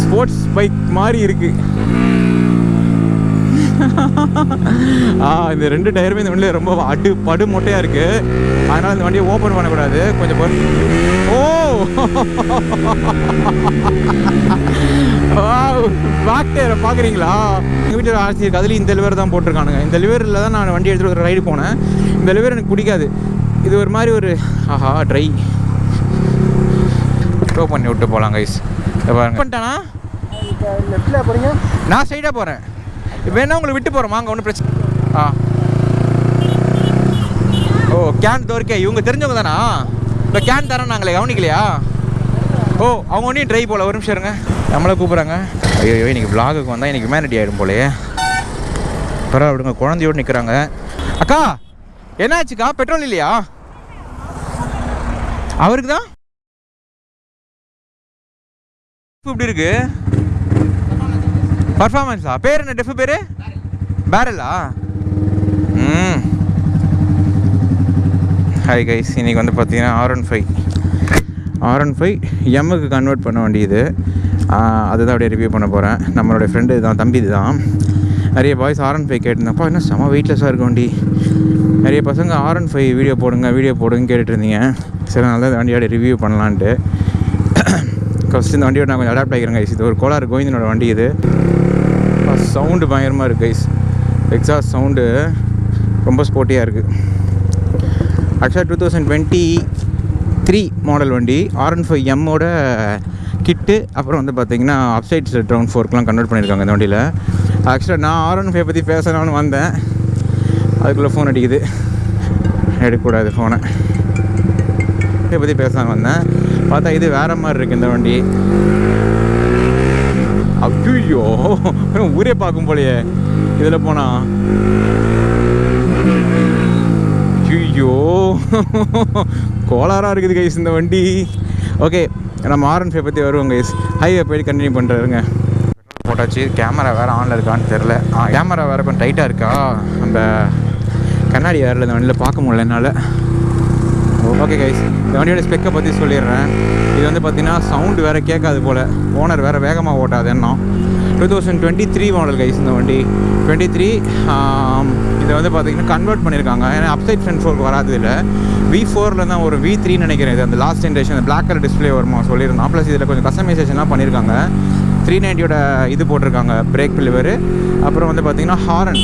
Sports bike மாதிரி இருக்கு. இந்த 2 டயருமே இந்த வண்டியில் ரொம்ப படு மொட்டையாக இருக்குது. அதனால் இந்த வண்டியை ஓப்பன் பண்ணக்கூடாது. கொஞ்சம் ஓ பேக் டயரை பார்க்குறீங்களா? எங்கள் வீட்டில் ஆர்சி இருக்குது. அதுலேயும் இந்த லிவர் தான் போட்டிருக்கானுங்க. இந்த லிவரில் தான் நான் வண்டி எடுத்துகிட்டு ஒரு ரைடு போனேன். இந்த லிவர் எனக்கு பிடிக்காது. இது ஒரு மாதிரி ஒரு ட்ரை டோ பண்ணி விட்டு போகலாம் கைஸ். பாருங்க பண்ணிட்டானா? லெஃப்ட்டில் போகிறீங்க, நான் ஸ்ட்ரைட்டாக போகிறேன். வேணா உங்களை விட்டு போகிறோமா? அங்கே ஒன்றும் பிரச்சனை. ஓ கேன் தோற்கே இவங்க தெரிஞ்சவங்க தானா? இப்போ கேன் தரேன் நாங்களே கவனிக்கலையா? ஓ அவங்க ஒன்றையும் ட்ரை போகல. ஒரு நிமிஷம் இருங்க, நம்மளை கூப்பிட்றாங்க. ஐயோ இன்றைக்கி விலாகுக்கு வந்தால் இன்றைக்கி ஹியூமனிட்டி ஆகிடும் போலையே. பரவாயில்ல விடுங்க, குழந்தையோடு நிற்கிறாங்க. அக்கா என்னாச்சுக்கா? பெட்ரோல் இல்லையா? அவருக்கு தான் இப்படி இருக்கு. பர்ஃபார்மன்ஸா? பேர் என்ன? டெஃப் பேர் பேரலா? ஹாய் கைஸ், இன்றைக்கி வந்து பார்த்தீங்கன்னா R15 எம்முக்கு கன்வெர்ட் பண்ண வேண்டியது. அதுதான் அப்படியே ரிவ்யூ பண்ண போகிறேன். நம்மளுடைய ஃப்ரெண்டு தான், தம்பி தான். நிறைய பாய்ஸ் R15 கேட்டிருந்தப்பா, இன்னும் செம வெயிட்லெஸ்ஸாக இருக்கும் வண்டி. நிறைய பசங்க R15 வீடியோ போடுங்க கேட்டுட்டு இருந்தீங்க. சரி நல்லா தான் வண்டியோட ரிவ்யூ பண்ணலான்ட்டு ஃபஸ்ட்டு இந்த வண்டியோட நான் கொஞ்சம் அடாப்ட் ஆகிக்கிறேன் கைஸ். இது ஒரு கோலார் கோவிந்தனோட வண்டி. இது சவுண்டு பயங்கரமாக இருக்குது கைஸ். எக்ஸாஸ்ட் சவுண்டு ரொம்ப ஸ்போர்ட்டியாக இருக்குது. ஆக்சுவலாக 2023 மாடல் வண்டி. R15 எம்மோட கிட்டு. அப்புறம் வந்து பார்த்திங்கன்னா அப்சைட் ரவுண்ட் ஃபோர்க்கெலாம் கன்வெர்ட் பண்ணியிருக்காங்க இந்த வண்டியில். ஆக்சுவலாக நான் R15 பற்றி பேசணும்னு வந்தேன், அதுக்குள்ளே ஃபோன் அடிக்குது. எடுக்கக்கூடாது ஃபோனை. இதை பற்றி பேசலான்னு வந்தேன், பார்த்தா இது வேறு மாதிரி இருக்குது இந்த வண்டி. ஐயோ ஊரே பார்க்கும் போலையே இதில் போனால். ஐயோ கோளாராக இருக்குது கைஸ் இந்த வண்டி. ஓகே நம்ம R15 பற்றி வருவோம் கைஸ். ஹைவே போய்ட்டு கண்டினியூ பண்ணுறாருங்க. போட்டாச்சு. கேமரா வேறு ஆனில் இருக்கான்னு தெரில. கேமரா வேறு கொஞ்சம் டைட்டாக இருக்கா, அந்த கண்ணாடி வேறு இந்த வண்டியில் பார்க்க முடியல என்னால். ஓகே கைஸ், இந்த வண்டியோட ஸ்பெக்கை பற்றி சொல்லிடுறேன். இது வந்து பார்த்திங்கன்னா சவுண்டு வேறு கேட்காது போல். ஓனர் வேறு வேகமாக ஓட்டாது எண்ணம். 2023 மாடல் கைஸ் இந்த வண்டி. 23 இதை வந்து பார்த்திங்கன்னா கன்வெர்ட் பண்ணியிருக்காங்க. ஏன்னா அப்சைட் ஃப்ரண்ட் ஃபோர்க்கு வராது. இல்லை V4 தான் ஒரு V3 நினைக்கிறேன். இது அந்த லாஸ்ட் ஜென்ரேஷன் அந்த பிளாக் கலர் டிஸ்பிளே வருமா சொல்லியிருந்தோம். ப்ளஸ் இதில் கொஞ்சம் கஸ்டமைசேஷன்லாம் பண்ணியிருக்காங்க. 390யோட இது போட்டிருக்காங்க, பிரேக் பிலிவரு. அப்புறம் வந்து பார்த்திங்கன்னா ஹாரன்.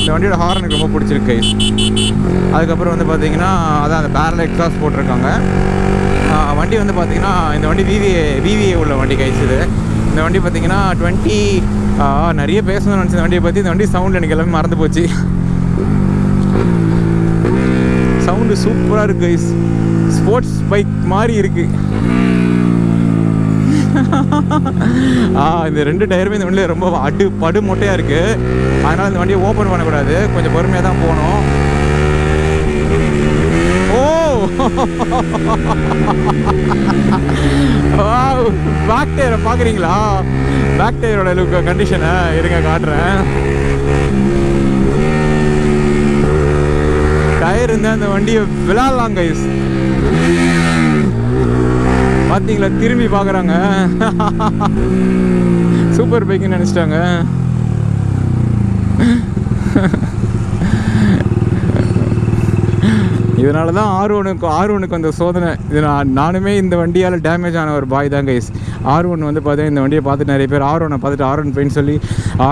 இந்த வண்டியோட ஹாரன் எனக்கு ரொம்ப பிடிச்சிருக்கு கைஸ். அதுக்கப்புறம் வந்து பார்த்திங்கன்னா அதான் அந்த பேரல் எக்ஸாஸ்ட் போட்டிருக்காங்க. வண்டி வந்து பார்த்திங்கன்னா இந்த வண்டி VVA உள்ள வண்டி கைஸ். இது இந்த வண்டி பார்த்திங்கன்னா 20 நிறைய பேசணும்னு நினச்சி இந்த வண்டியை பற்றி. இந்த வண்டி சவுண்டு எனக்கு எல்லாமே மறந்து போச்சு. சவுண்டு சூப்பராக இருக்குது கைஸ். ஸ்போர்ட்ஸ் பைக் மாதிரி இருக்குது. இந்த 2 டயருமே இந்த வண்டியில் ரொம்ப படு மொட்டையாக இருக்குது. அதனால் இந்த வண்டியை ஓப்பன் பண்ணக்கூடாது. கொஞ்சம் பொறுமையாக தான் போகணும். பேக் டயரை பார்க்குறீங்களா? பேக் டயரோட லுக் கண்டிஷனை இருங்க காட்டுறேன். டயர் இருந்தால் அந்த வண்டியை விளாட்லாம் கைஸ். பார்த்தீங்களா, திரும்பி பார்க்குறாங்க. சூப்பர் பைக்குன்னு நினச்சிட்டாங்க. இதனால தான் R1க்கு அந்த சோதனை. இது நானுமே இந்த வண்டியால் டேமேஜ் ஆன ஒரு பாய் தான் கைஸ். R1 வந்து பார்த்தீங்கன்னா இந்த வண்டியை பார்த்துட்டு நிறைய பேர் R1 பார்த்துட்டு R15 சொல்லி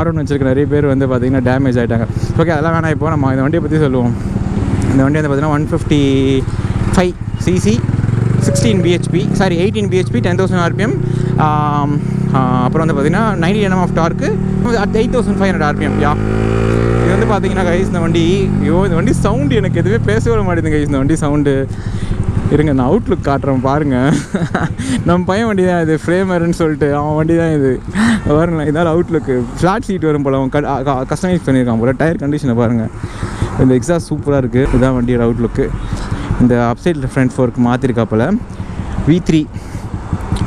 R1 வச்சுருக்க நிறைய பேர் வந்து பார்த்திங்கன்னா டேமேஜ் ஆகிட்டாங்க. ஓகே அதெல்லாம் வேணாம். இப்போ நம்ம இந்த வண்டியை பற்றி சொல்லுவோம். இந்த வண்டி வந்து பார்த்திங்கன்னா 155 cc 18 bhp 10,000 rpm. அப்புறம் வந்து பார்த்திங்கன்னா 90 Nm of torque at 8,500 rpm. இது வந்து பார்த்தீங்கன்னா கைஸ் இந்த வண்டி இந்த வண்டி சவுண்டு எனக்கு எதுவுமே பேசவே மாட்டேங்குது கைஸ். இந்த வண்டி சவுண்டு இருங்க நான் அவுட்லுக் காட்டுறேன் பாருங்கள். நம்ம பையன் வண்டி தான் இது, ஃப்ரேமர்னு சொல்லிட்டு அவன் வண்டி தான் இது. பாருங்களேன், இதால் அவுட்லுக்கு ஃப்ளாட் சீட் வரும் போல் அவன் கஸ்டமைஸ் பண்ணியிருக்கான் போல். டயர் கண்டிஷனை பாருங்கள். இந்த எக்ஸாஸ்ட் சூப்பராக இருக்குது. இதுதான் வண்டியோட அவுட்லுக்கு. இந்த அப்சைட் ஃப்ரண்ட் ஃபோர்க்கு மாற்றிருக்காப்பில் V3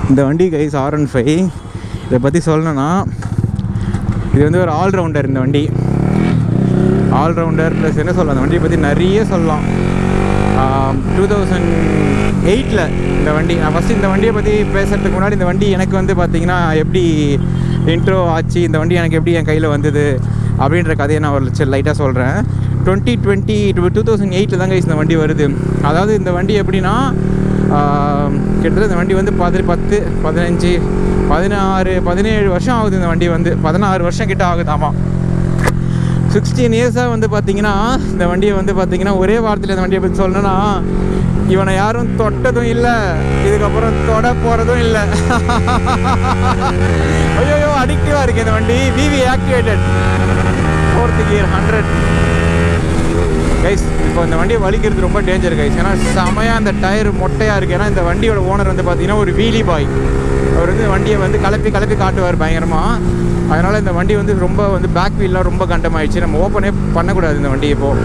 இந்த வண்டி கைஸ். R15 இதை பற்றி சொல்லணும்னா இது வந்து ஒரு ஆல்ரவுண்டர். இந்த வண்டி ஆல்ரவுண்டர் ப்ளஸ் என்ன சொல்லலாம், அந்த வண்டியை பற்றி நிறைய சொல்லலாம். 2008 இந்த வண்டி. நான் ஃபஸ்ட்டு இந்த வண்டியை பற்றி பேசுகிறதுக்கு முன்னாடி இந்த வண்டி எனக்கு வந்து பார்த்திங்கன்னா எப்படி இன்ட்ரோ ஆச்சு, இந்த வண்டி எனக்கு எப்படி என் கையில் வந்தது அப்படின்ற கதையை நான் ஒரு லைட்டாக சொல்கிறேன். 2008 தாங்க இந்த வண்டி வருது. அதாவது இந்த வண்டி எப்படின்னா கிட்டத்தட்ட இந்த வண்டி வந்து 10, 15, 16, 17 வருஷம் ஆகுது. இந்த வண்டி வந்து 16 வருஷம் கிட்ட ஆகுது. ஆமாம், 16 இயர்ஸாக வந்து பார்த்திங்கன்னா இந்த வண்டியை வந்து பார்த்திங்கன்னா ஒரே வாரத்தில் இந்த வண்டியை பற்றி சொல்லணும்னா, இவனை யாரும் தொட்டதும் இல்லை, இதுக்கப்புறம் தொட போகிறதும் இல்லை. ஐயோ அடிக்டிவாக இருக்குது இந்த வண்டி. விவி ஆக்டிவேட்டட் 4th gear 100 கைஸ். இப்போ இந்த வண்டியை வலிக்கிறது ரொம்ப டேஞ்சர் கைஸ். ஏன்னா செமையாக அந்த டயர் மொட்டையாக இருக்குது. ஏன்னா இந்த வண்டியோட ஓனர் வந்து பார்த்திங்கன்னா ஒரு வீலி பாய். அவர் வந்து வண்டியை வந்து கலப்பி காட்டுவார் பயங்கரமாக. அதனால் இந்த வண்டி வந்து ரொம்ப வந்து பேக் வீல்லாம் ரொம்ப கண்டமாயிடுச்சு. நம்ம ஓப்பனே பண்ணக்கூடாது இந்த வண்டி இப்போது.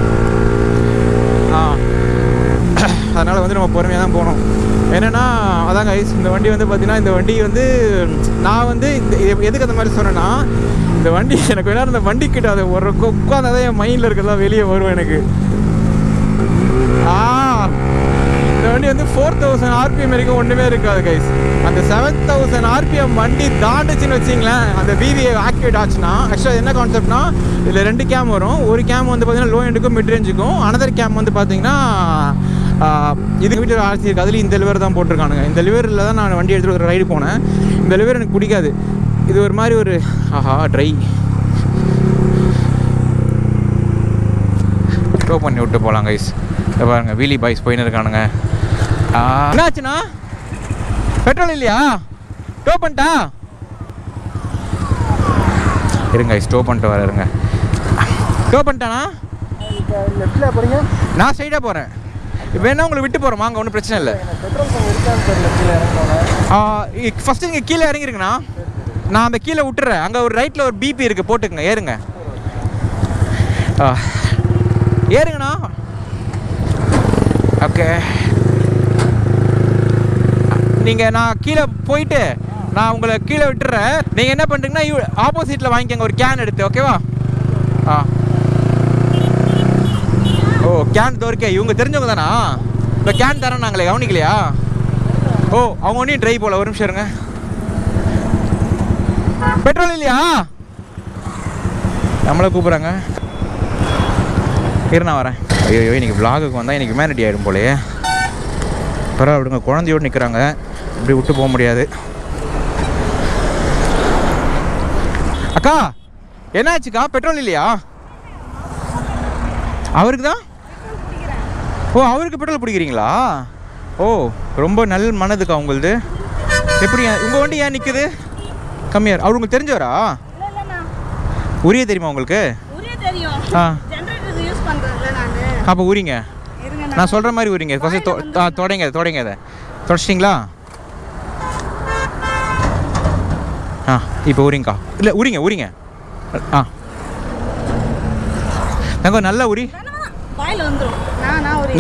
அதனால் வந்து நம்ம பொறுமையாக தான் போகணும். என்னென்னா அதான் கைஸ், இந்த வண்டி வந்து பார்த்திங்கன்னா இந்த வண்டி வந்து நான் வந்து எதுக்கு அந்த மாதிரி சொன்னேன்னா, இந்த வண்டி எனக்கு வேணா இந்த வண்டி கிட்ட அதை ஒரு உட்காந்து தான் என் மைண்டில் இருக்கிறதா வெளியே வரும் எனக்கு. இந்த வண்டி வந்து 4000 RPM வரைக்கும் ஒன்றுமே இருக்காது கைஸ். அந்த 7000 RPM வண்டி தாண்டுச்சுன்னு வச்சிங்களேன், அந்த விவிஐ ஆக்டிவேட் ஆச்சுன்னா, ஆக்சுவலாக என்ன கான்செப்ட்னா இதில் 2 கேம் வரும். ஒரு கேம் வந்து பார்த்திங்கன்னா லோ எண்டுக்கும் மிட் ரேஞ்சுக்கும், அனதர் கேம் வந்து பார்த்திங்கன்னா இதுக்கு வீட்டில் ஆர்சி இருக்குது. அதுலேயும் இந்த லிவர் தான் போட்டிருக்கானுங்க. இந்த லிவரில் தான் நான் வண்டி எடுத்துகிட்டு ஒரு ரைடு போனேன். இந்த லிவர் எனக்கு பிடிக்காது. இது ஒரு மாதிரி ஒரு ட்ரை டோ பண்ணி விட்டு போகலாம் கைஸ். இதை பாருங்க, வீலி பாய்ஸ் போயின்னு இருக்கானுங்க. என்னாச்சுண்ணா, பெட்ரோல் இல்லையா? டோ பண்ணிட்டா இருங்க கைஸ், டோ பண்ணிட்டு வர இருங்க. டோ பண்ணிட்டானா? லெஃப்ட்டில் போகிறீங்க? நான் ஸ்ட்ரைட்டாக போகிறேன். இப்போ என்ன உங்களை விட்டு போகிறோமா? அங்கே ஒன்றும் பிரச்சனை இல்லை. பெட்ரோல் பங்க் இருக்கான்னு தெரியல. கீழே இறங்கணும். ஃபஸ்ட்டு நீங்கள் கீழே இறங்கிருங்கண்ணா. நான் அந்த கீழே விட்டுறேன். அங்கே ஒரு ரைட்டில் ஒரு பிபி இருக்குது, போட்டுக்கங்க. ஏறுங்க ஏறுங்கண்ணா. ஓகே, நீங்கள் நான் கீழே போயிட்டு நான் உங்களை கீழே விட்டுறேன். நீங்கள் என்ன பண்ணுறீங்கன்னா ஆப்போசிட்டில் வாங்கிக்கோங்க ஒரு கேன் எடுத்து. ஓகேவா? ஓ, கேன் தோற்கே இவங்க தெரிஞ்சவங்க தானா? இப்போ கேன் தரேன் நாங்களே, கவனிக்கலையா? ஓ, அவங்க ஒன்றையும் ட்ரை போல. ஒரு நிமிஷம் இருங்க. பெட்ரோல் இல்லையா? நம்மளை கூப்பிட்றாங்க. இரு நான் வரேன். ஐயோ, இன்றைக்கி விலாகுக்கு வந்தால் இன்றைக்கி ஹியூமனிட்டி ஆகிடும் போலையே. பரவாயில்ல விடுங்க, குழந்தையோடு நிற்கிறாங்க, இப்படி விட்டு போக முடியாது. அக்கா என்னாச்சுக்கா? பெட்ரோல் இல்லையா? அவருக்கு தான். ஓ, அவருக்கு பெட்ரோல் பிடிக்கிறீங்களா? ஓ, ரொம்ப நல்ல மனதுக்கா உங்களுது. எப்படி உங்கள் வண்டி ஏன் நிற்குது? கம்மியார். அவர் உங்களுக்கு தெரிஞ்சவரா? உரிய தெரியுமா உங்களுக்கு? அப்போ உரிங்க, நான் சொல்கிற மாதிரி உரிங்க. ஃபஸ்ட்டு தொடங்க அதை தொடச்சிட்டிங்களா? இப்போ உரிங்கக்கா. இல்லை உரிங்க. தங்க நல்லா உரி,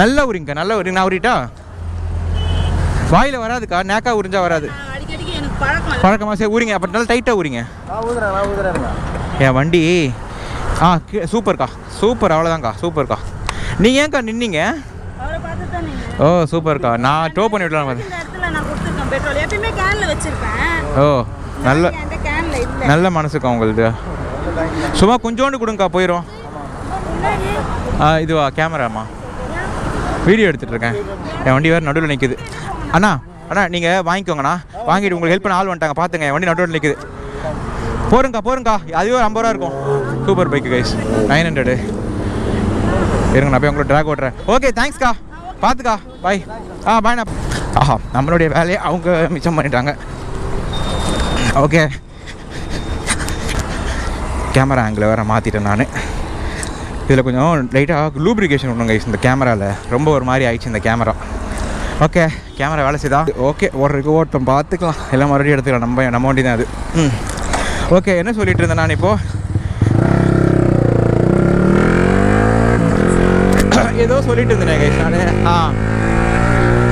நல்லா உரிங்க, நல்லா உரி. நான் உரிட்டா? வாயில் வராதுக்கா, நேக்கா உரிஞ்சா வராது. பழக்கமாக சரி உரிங்க. அப்போ நல்லா டைட்டாக உரிங்க. என் வண்டி சூப்பர்க்கா, சூப்பர். அவ்வளோதான்க்கா, சூப்பர்க்கா. நீங்கள் ஏன்க்கா நின்னீங்க? ஓ, சூப்பர்க்கா. நான் டோ பண்ணி விடலாம். ஓ, நல்ல மனசுக்கா உங்களுது. சும்மா கொஞ்சோண்டு கொடுங்கக்கா, போயிடும். இதுவா கேமராம்மா? வீடியோ எடுத்துகிட்டு இருக்கேன். என் வண்டி வேறு நடுவில் நிற்குது. அண்ணா நீங்கள் வாங்கிக்கோங்கண்ணா. வாங்கிட்டு உங்களுக்கு ஹெல்ப் பண்ண ஆள் வந்துட்டாங்க, பார்த்துங்க. என் வண்டி நடுவில் நிற்குது. போருங்கக்கா. அதுவே ஒரு 50 ரூபா இருக்கும். Super bike guys, 900. இருங்க, நான் போய் உங்களை ட்ராக் ஓட்டுறேன். ஓகே, தேங்க்ஸ்க்கா. பார்த்துக்கா, பாய். பாய்ண்ணா. நம்மளுடைய வேலையை அவங்க மிச்சம் பண்ணிட்டாங்க. ஓகே, கேமரா ஆங்கிள் வேறு மாற்றிட்டேன் நான். இதில் கொஞ்சம் லைட்டாக லூப்ரிகேஷன் ஒன்றும் கைஸ் இந்த கேமராவில். ரொம்ப ஒரு மாதிரி ஆயிடுச்சு இந்த கேமரா. ஓகே, கேமரா வேலை செய்தா? ஓகே, ஓட்டம் பார்த்துக்கலாம். எல்லாம் மறுபடியும் எடுத்துக்கலாம். நம்ம வண்டி தான் அது. ஓகே, என்ன சொல்லிட்டு இருந்தேன் நான் இப்போது? ஏதோ சொல்லிட்டு இருந்தேன் கைஸ் நான்.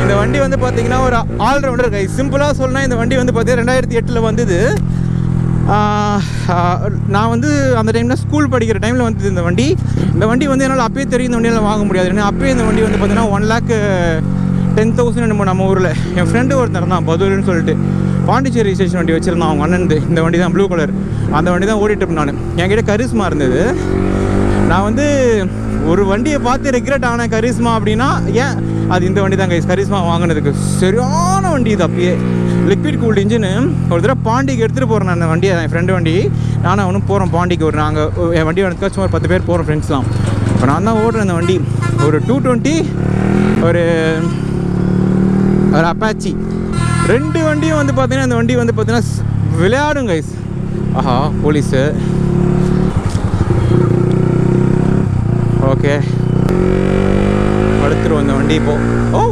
இந்த வண்டி வந்து பார்த்தீங்கன்னா ஒரு ஆல்ரவுண்டர் கைஸ். சிம்பிளாக சொல்லணும், இந்த வண்டி வந்து பார்த்தீங்கன்னா 2008 வந்தது. நான் வந்து அந்த டைமில் ஸ்கூல் படிக்கிற டைமில் வந்தது இந்த வண்டி. இந்த வண்டி வந்து என்னால் அப்பயே தெரியும் இந்த வண்டியெல்லாம் வாங்க முடியாது. ஏன்னா அப்பயே இந்த வண்டி வந்து பார்த்தீங்கன்னா 10,000 நம்ம ஊரில். என் ஃப்ரெண்டு ஒருத்தர் தான் பதுல்னு சொல்லிட்டு பாண்டிச்சேரி ஸ்டேஷன் வண்டி வச்சுருந்தான் அவங்க அண்ணன். இந்த வண்டி தான் ப்ளூ கலர், அந்த வண்டி தான் ஓடிட்டு நான். என்கிட்ட கரிஸ்மா இருந்தது. நான் வந்து ஒரு வண்டியை பார்த்து ரெக்ரெட் ஆனேன் கரிஸ்மா அப்படின்னா ஏன் அது இந்த வண்டி தான் கைஸ். கரிஸ்மா வாங்கினதுக்கு சரியான வண்டி இது. அப்பயே லிக்விட் கூல்டு இன்ஜினு. ஒரு தடவை பாண்டிக்கு எடுத்துகிட்டு போகிறேன் நான் அந்த வண்டியை, என் ஃப்ரெண்டு வண்டி. நானும் அவனும் போகிறோம் பாண்டிக்கு. ஒரு நாங்கள் என் வண்டி வரதுக்காக சும்மா 10 பேர் போகிறோம் ஃப்ரெண்ட்ஸ்லாம். இப்போ நான் தான் ஓடுறேன் அந்த வண்டி. ஒரு 220 ஒரு அப்பாச்சி, 2 வண்டியும் வந்து பார்த்தீங்கன்னா இந்த வண்டி வந்து பார்த்தீங்கன்னா விளையாடும் கைஸ். ஆஹா போலீஸு. ஓகே அடுத்துருவோம் இந்த வண்டி இப்போ. ஓ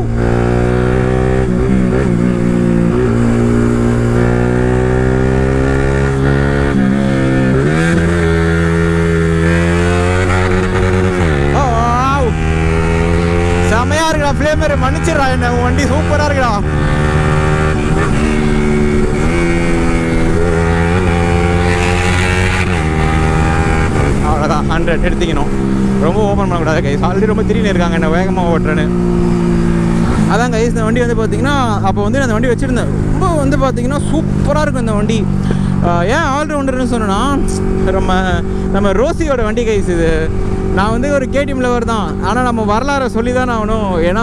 செமையா இருக்குடா ஃப்ளேமர். மன்னிச்சிடா என்ன, வண்டி சூப்பராக இருக்குடா. அவ்வளோதான் 100 எடுத்துக்கணும். ரொம்ப ஓப்பன் பண்ணக்கூடாது கைஸ். ஆல்ரெடி ரொம்ப திடீர்னு இருக்காங்க என்ன வேகமாக ஓட்டுறேன்னு. அதான் கைஸ் இந்த வண்டி வந்து பார்த்திங்கன்னா அப்போ வந்து அந்த வண்டி வச்சுருந்தேன். ரொம்ப வந்து பார்த்திங்கன்னா சூப்பராக இருக்கும் இந்த வண்டி. ஏன் ஆல்ரவுண்டர்னு சொன்னேன்னா நம்ம ரோசியோட வண்டி கைஸ் இது. நான் வந்து ஒரு கேடிஎம் லவர் தான். ஆனால் நம்ம வரலாறை சொல்லி தான் ஆகணும். ஏன்னா